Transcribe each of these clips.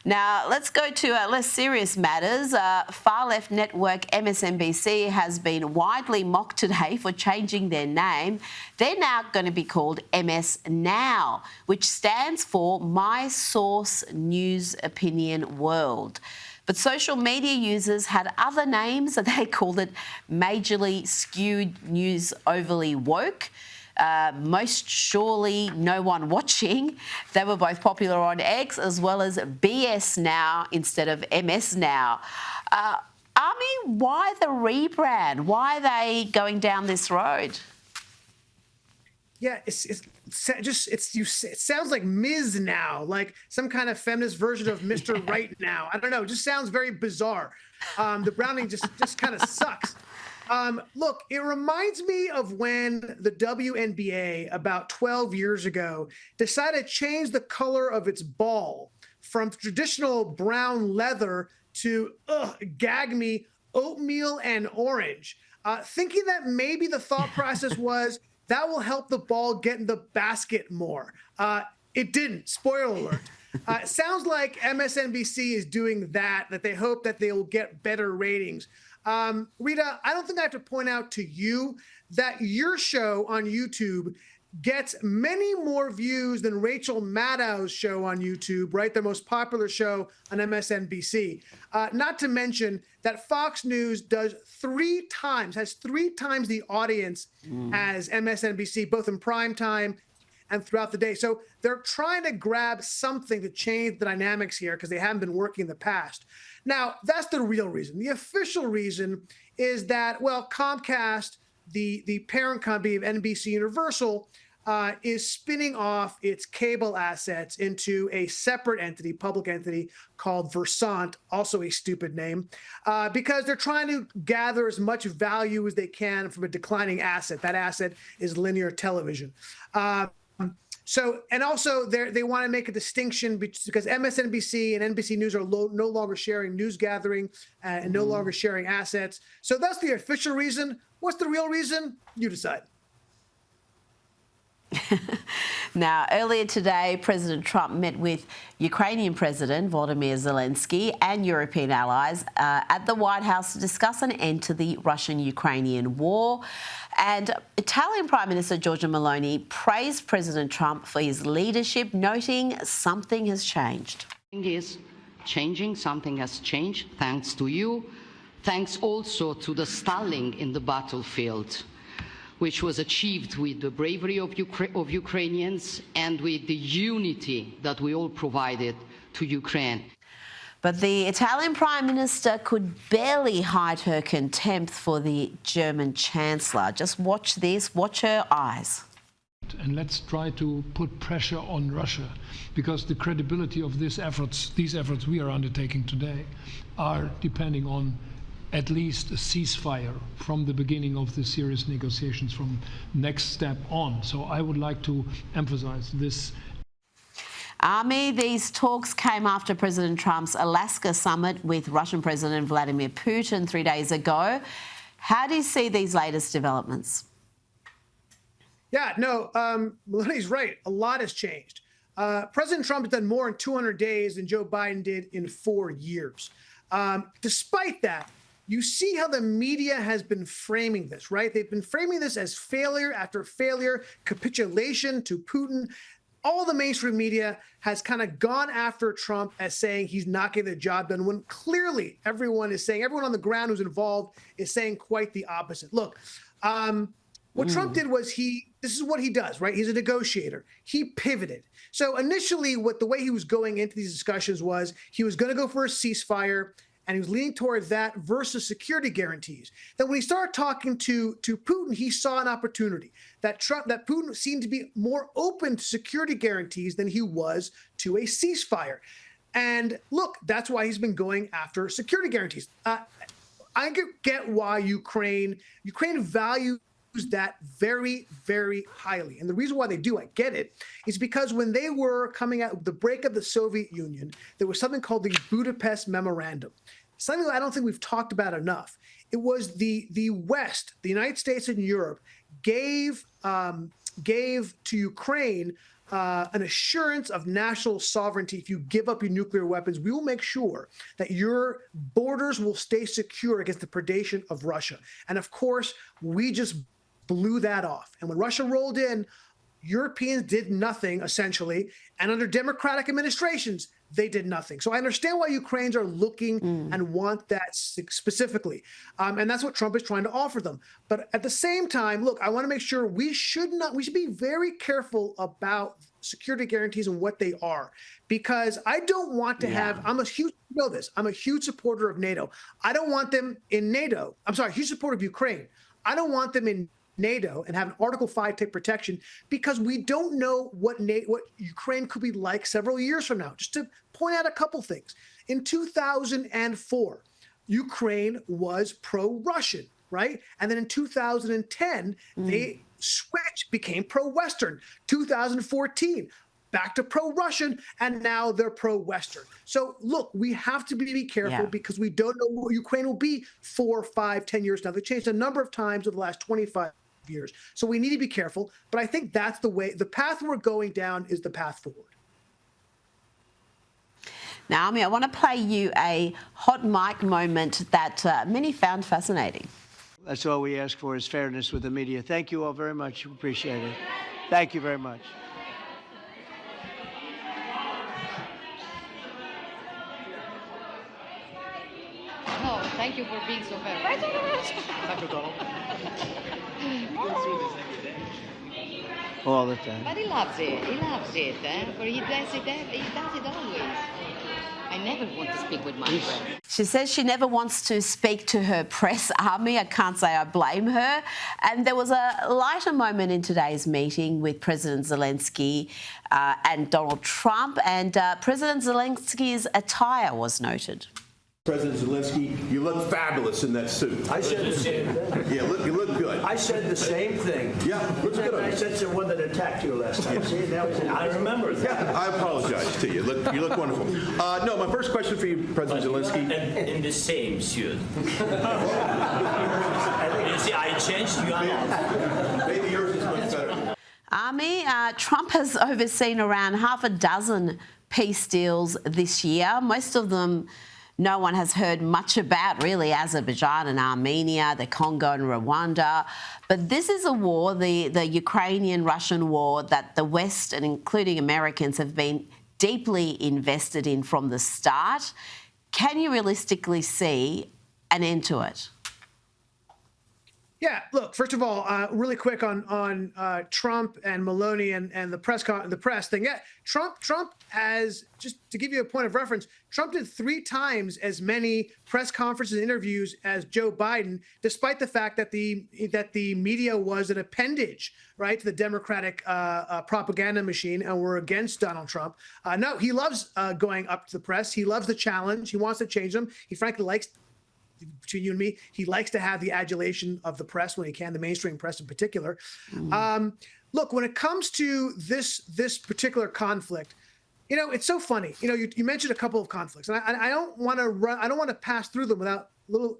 Now, let's go to less serious matters. Far-left network MSNBC has been widely mocked today for changing their name. They're now going to be called MS Now, which stands for My Source News Opinion World. But social media users had other names, and they called it Majorly Skewed News Overly Woke. Most Surely No One Watching. They were both popular on X, as well as BS Now instead of MS Now. Ami, why the rebrand? Why are they going down this road? Yeah, it sounds like Ms. Now, like some kind of feminist version of Mr. Right Now. I don't know. It just sounds very bizarre. The branding just kind of sucks. Look, it reminds me of when the WNBA about 12 years ago decided to change the color of its ball from traditional brown leather to, gag me, oatmeal and orange, thinking that maybe the thought process was that will help the ball get in the basket more. It didn't. Spoiler alert. It sounds like MSNBC is doing that they hope that they will get better ratings. Rita, I don't think I have to point out to you that your show on YouTube gets many more views than Rachel Maddow's show on YouTube, right? Their most popular show on MSNBC. Not to mention that Fox News has 3 times the audience as MSNBC, both in prime time and throughout the day. So they're trying to grab something to change the dynamics here because they haven't been working in the past. Now, that's the real reason. The official reason is that, well, Comcast, the parent company of NBC Universal, is spinning off its cable assets into a separate entity, public entity called Versant, also a stupid name, because they're trying to gather as much value as they can from a declining asset. That asset is linear television. And also they want to make a distinction because MSNBC and NBC News are no longer sharing news gathering and no longer sharing assets. So that's the official reason. What's the real reason? You decide. Now, earlier today, President Trump met with Ukrainian President Volodymyr Zelensky and European allies at the White House to discuss an end to the Russian-Ukrainian war. And Italian Prime Minister Giorgia Meloni praised President Trump for his leadership, noting something has changed. Something has changed, thanks to you. Thanks also to the stalling in the battlefield, which was achieved with the bravery of Ukrainians and with the unity that we all provided to Ukraine. But the Italian Prime Minister could barely hide her contempt for the German Chancellor. Just watch this, watch her eyes. And let's try to put pressure on Russia, because the credibility of these efforts we are undertaking today are depending on at least a ceasefire from the beginning of the serious negotiations from next step on. So I would like to emphasize this. Ami, these talks came after President Trump's Alaska summit with Russian President Vladimir Putin 3 days ago. How do you see these latest developments? Yeah, no, Meloni's right. A lot has changed. President Trump has done more in 200 days than Joe Biden did in 4 years. Despite that, you see how the media has been framing this, right? They've been framing this as failure after failure, capitulation to Putin. All the mainstream media has kind of gone after Trump as saying he's not getting the job done, when clearly everyone on the ground who's involved is saying quite the opposite. Look, what Trump did was this is what he does, right? He's a negotiator. He pivoted. So initially, the way he was going into these discussions was he was going to go for a ceasefire, and he was leaning toward that versus security guarantees. Then when he started talking to Putin, he saw an opportunity that Putin seemed to be more open to security guarantees than he was to a ceasefire. And look, that's why he's been going after security guarantees. I get why Ukraine values that very, very highly. And the reason why they do, I get it, is because when they were coming out of the break of the Soviet Union, there was something called the Budapest Memorandum, something that I don't think we've talked about enough. It was the West, the United States and Europe, gave to Ukraine an assurance of national sovereignty if you give up your nuclear weapons. We will make sure that your borders will stay secure against the predation of Russia. And of course, we just blew that off. And when Russia rolled in, Europeans did nothing, essentially. And under democratic administrations, they did nothing. So I understand why Ukrainians are looking and want that specifically. And that's what Trump is trying to offer them. But at the same time, look, I want to make sure we should be very careful about security guarantees and what they are, because I don't want to have, I'm a huge supporter of NATO. I don't want them in NATO. I'm sorry, huge supporter of Ukraine. I don't want them in NATO and have an Article 5 type protection, because we don't know what Ukraine could be like several years from now. Just to point out a couple things. In 2004, Ukraine was pro-Russian, right? And then in 2010, they switched, became pro-Western. 2014, back to pro-Russian, and now they're pro-Western. So look, we have to be careful because we don't know what Ukraine will be 4, 5, 10 years now. They changed a number of times over the last 25 years. So we need to be careful. But I think that's the way, the path we're going down is the path forward. Now, Ami, I want to play you a hot mic moment that many found fascinating. That's all we ask for, is fairness with the media. Thank you all very much. Appreciate it. Thank you very much. No, thank you for being so fair. All the time. But he loves it. He loves it. For he does it always. I never want to speak with my friends. She says she never wants to speak to her press, Ami. I can't say I blame her. And there was a lighter moment in today's meeting with President Zelensky and Donald Trump, and President Zelensky's attire was noted. President Zelensky, you look fabulous in that suit. I said the same thing. Yeah, you look good. I said the same thing. Yeah, looks good on I you. said to the one that attacked you last time. See, now he's I remember that. Yeah, I apologize to you. You look wonderful. No, my first question for you, President Zelensky. In the same suit. You see, I changed. You are not. Maybe yours is much better. Ami, Trump has overseen around half a dozen peace deals this year. Most of them no one has heard much about, really, Azerbaijan and Armenia, the Congo and Rwanda. But this is a war, the Ukrainian-Russian war, that the West, and including Americans, have been deeply invested in from the start. Can you realistically see an end to it? Yeah, look, first of all, really quick on Trump and Meloni and the press thing. Yeah, Trump has, just to give you a point of reference, Trump did 3 times as many press conferences and interviews as Joe Biden, despite the fact that the media was an appendage, right, to the Democratic propaganda machine, and were against Donald Trump. No, he loves going up to the press. He loves the challenge. He wants to change them. He frankly likes, between you and me, he likes to have the adulation of the press when he can, the mainstream press in particular. Look, when it comes to this particular conflict, you know, it's so funny. You know, you mentioned a couple of conflicts, and I don't want to pass through them without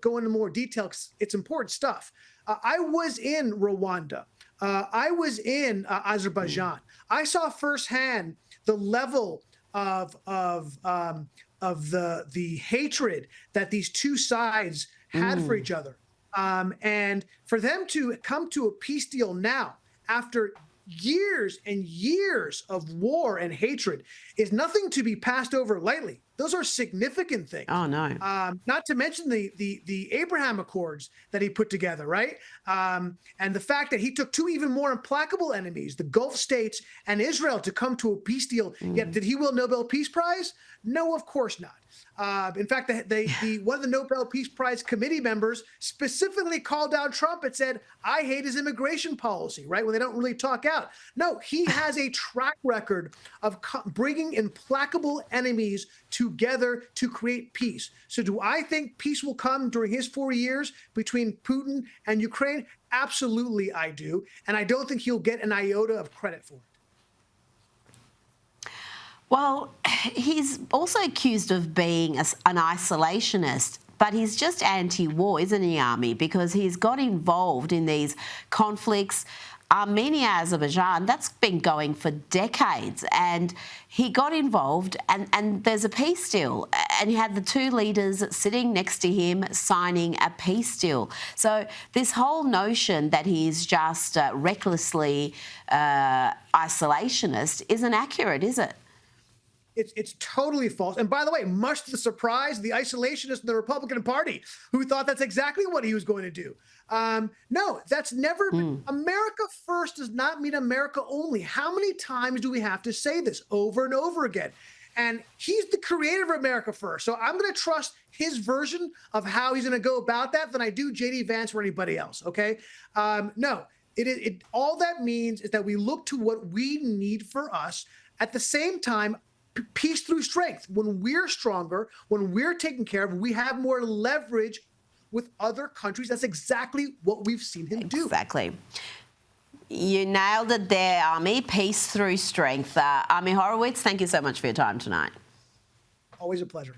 go into more detail, because it's important stuff. I was in Rwanda. I was in Azerbaijan. I saw firsthand the level of the hatred that these two sides had for each other. And for them to come to a peace deal now, after years and years of war and hatred, is nothing to be passed over lightly. Those are significant things. Oh, no. Not to mention the Abraham Accords that he put together, right? And the fact that he took 2 even more implacable enemies, the Gulf states and Israel, to come to a peace deal. Yet, did he win Nobel Peace Prize? No, of course not. In fact, one of the Nobel Peace Prize committee members specifically called out Trump and said, I hate his immigration policy, right? When they don't really talk out. No, he has a track record of bringing implacable enemies together to create peace. So do I think peace will come during his 4 years between Putin and Ukraine? Absolutely, I do. And I don't think he'll get an iota of credit for it. Well, he's also accused of being an isolationist, but he's just anti-war, isn't he, Ami? Because he's got involved in these conflicts Armenia, Azerbaijan, that's been going for decades. And he got involved and there's a peace deal. And you had the two leaders sitting next to him signing a peace deal. So this whole notion that he's just recklessly isolationist isn't accurate, is it? It's totally false. And by the way, much to the surprise, the isolationists in the Republican Party who thought that's exactly what he was going to do. No, that's never been. America first does not mean America only. How many times do we have to say this over and over again? And he's the creator of America first. So I'm going to trust his version of how he's going to go about that than I do J.D. Vance or anybody else. OK, no, all that means is that we look to what we need for us. At the same time, peace through strength. When we're stronger, when we're taken care of, we have more leverage with other countries. That's exactly what we've seen him do. Exactly. You nailed it there, Ami. Peace through strength. Ami Horowitz, thank you so much for your time tonight. Always a pleasure.